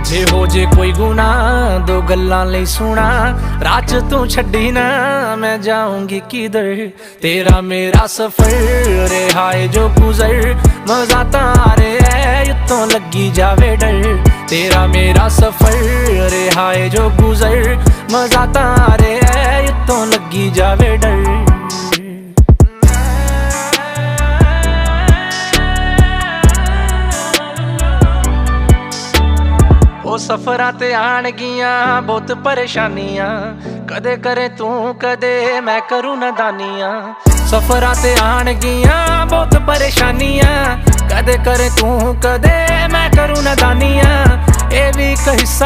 जे हो जे कोई गुनाह दो गल्लां लई सुना, राह च तू छड्डी ना मैं जाऊंगी किधर। तेरा मेरा सफर रहा है जो गुजर, मजा तारे है युत्तों लगी जावे डर। तेरा मेरा सफर रहा है जो गुजर, मजा तारे है युत्तों लगी जावे डर। सफरां ते आणगियां बहुत परेशानियां, कदे करे तू कदे मैं करूं नादानियां। सफरां ते आणगियां बहुत परेशानियां, कदे करे तू कदे मैं करूं नादानियां। ए भी एक हिस्सा